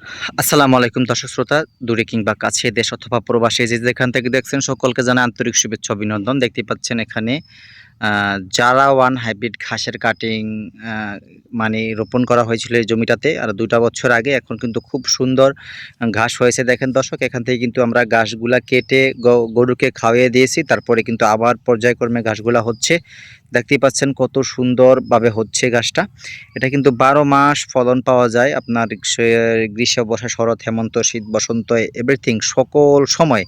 আসসালামু আলাইকুম দর্শক শ্রোতা, দূরে কিংবা কাছে, দেশ অথবা প্রবাসে যে যেখান থেকে দেখছেন সকলকে জানাই আন্তরিক শুভেচ্ছা অভিনন্দন। দেখতে পাচ্ছেন এখানে জারা ওয়ান হাইব্রিড ঘাসের কাটিং আ মানে রোপণ করা হয়েছিল এই জমিটাতে। আর ২ টা বছর আগে এখন কিন্তু খুব সুন্দর ঘাস হয়েছে। দেখেন দর্শক, এখান থেকে কিন্তু আমরা ঘাসগুলা কেটে গরুকে খাওয়িয়ে দিয়েছি। তারপরে কিন্তু আবার পর্যায়ক্রমে ঘাসগুলা হচ্ছে। দেখতেই পাচ্ছেন কত সুন্দরভাবে হচ্ছে ঘাসটা। এটা কিন্তু ১২ মাস ফলন পাওয়া যায়। আপনার গ্রীষ্ম, বর্ষা, শরৎ, হেমন্ত, শীত, বসন্ত এভরিথিং সকল সময়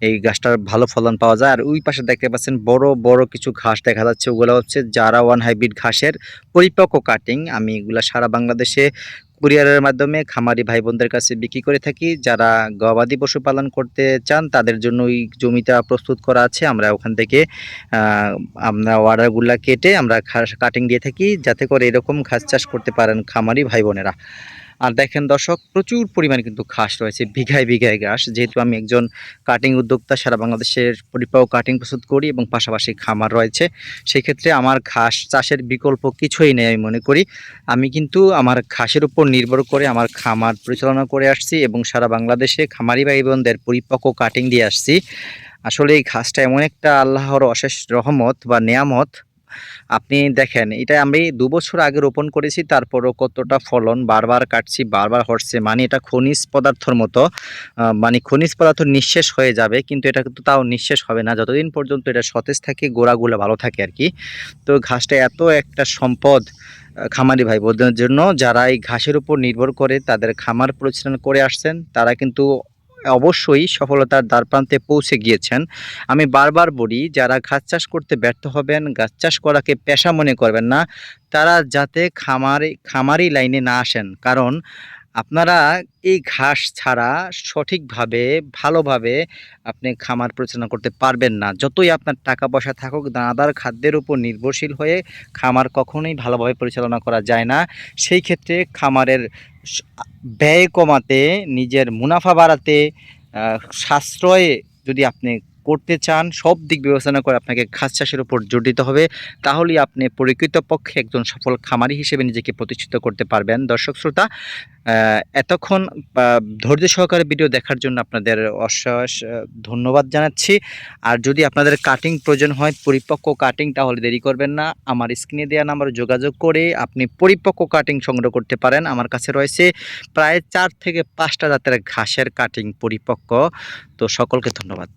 এই গাছটার ভালো ফলন পাওয়া যায়। আর ওই পাশে দেখতে পাচ্ছেন বড়, বড় কিছু ঘাস দেখা যাচ্ছে। ওগুলা হচ্ছে জারা ওয়ান হাইব্রিড ঘাসের পরিপক্ক কাটিং। আমি এগুলা সারা বাংলাদেশে কুরিয়ারের মাধ্যমে খামারি ভাই বোনদের কাছে বিক্রি করে থাকি। যারা গবাদি পশু পালন করতে চান তাদের জন্য ওই জমিটা প্রস্তুত করা আছে। আমরা ওখান থেকে আ আমরা অর্ডারগুলা কেটে আমরা কাটিং দিয়ে থাকি, যাতে করে এরকম ঘাস চাষ করতে পারেন খামারি ভাই বোনেরা। আর দেখেন দর্শক, প্রচুর পরিমাণে কিন্তু ঘাস রয়েছে, বিঘায়, বিঘায় ঘাস। যেহেতু আমি একজন কাটিং উদ্যোক্তা, সারা বাংলাদেশের পরিপাক কাটিং প্রস্তুত করি এবং পাশাপাশি খামার রয়েছে। সেক্ষেত্রে আমার ঘাস চাষের বিকল্প কিছুই নেই আমি মনে করি। আমি কিন্তু আমার ঘাসের উপর নির্ভর করে আমার খামার পরিচালনা করে আসছি এবং সারা বাংলাদেশে খামারি ভাই বোনদের পরিপক্ক কাটিং দিয়ে আসছি। আসলে এই ঘাসটা এমন একটা আল্লাহর অশেষ রহমত বা নেয়ামত। আপনি দেখেন, এটা আমি ২ বছর আগে রোপণ করেছি, তারপরও কতটা ফলন, বারবার কাটছি, বারবার হচ্ছে। মানে এটা খনিজ পদার্থর মতো, মানে খনিজ পদার্থ নিঃশেষ হয়ে যাবে, কিন্তু এটা কিন্তু তাও নিঃশেষ হবে না যতদিন পর্যন্ত এটা সতেজ থাকে, গোড়াগুলো ভালো থাকে আরকি। তো ঘাসটা এত একটা সম্পদ খামারি ভাই বোনদের জন্য, যারা এই ঘাসের উপর নির্ভর করে তাদের খামার পরিচালনা করে আসছেন, তারা কিন্তু অবশ্যই সফলতার দ্বারপ্রান্তে পৌঁছে গিয়েছেন। আমি বারবার বলি, যারা ঘাস চাষ করতে ব্যর্থ হবেন, ঘাস চাষ করাকে পেশা মনে করবেন না, তারা যাতে খামারি লাইনে না আসেন। কারণ আপনারা এই ঘাস ছাড়া সঠিকভাবে, ভালোভাবে আপনি খামার পরিচালনা করতে পারবেন না। যতই আপনার টাকা পয়সা থাকুক, দানাদার খাদ্যের উপর নির্ভরশীল হয়ে খামার কখনোই ভালোভাবে পরিচালনা করা যায় না। সেই ক্ষেত্রে খামারের স আ ব্যয় কমাতে, নিজের মুনাফা বাড়াতে, আ সাশ্রয়ে যদি আপনি করতে চান, সব দিক বিবেচনা করে আপনাকে ঘাস চাষের উপর জোর দিতে হবে। তাহলেই আপনি প্রকৃতপক্ষে একজন সফল খামারি হিসেবে নিজেকে প্রতিষ্ঠিত করতে পারবেন। দর্শক শ্রোতা, এতক্ষণ ধৈর্য সহকারে ভিডিও দেখার জন্য আপনাদের অশেষ ধন্যবাদ জানাচ্ছি। আর যদি আপনাদের কাটিং প্রয়োজন হয়, পরিপক্ক কাটিং, তাহলে দেরি করবেন না। আমার স্ক্রিনে দেওয়া নাম্বারে যোগাযোগ করে আপনি পরিপক্ক কাটিং সংগ্রহ করতে পারেন। আমার কাছে রয়েছে প্রায় ৪ থেকে ৫ টা জাতের ঘাসের কাটিং পরিপক্ক। তো সকলকে ধন্যবাদ।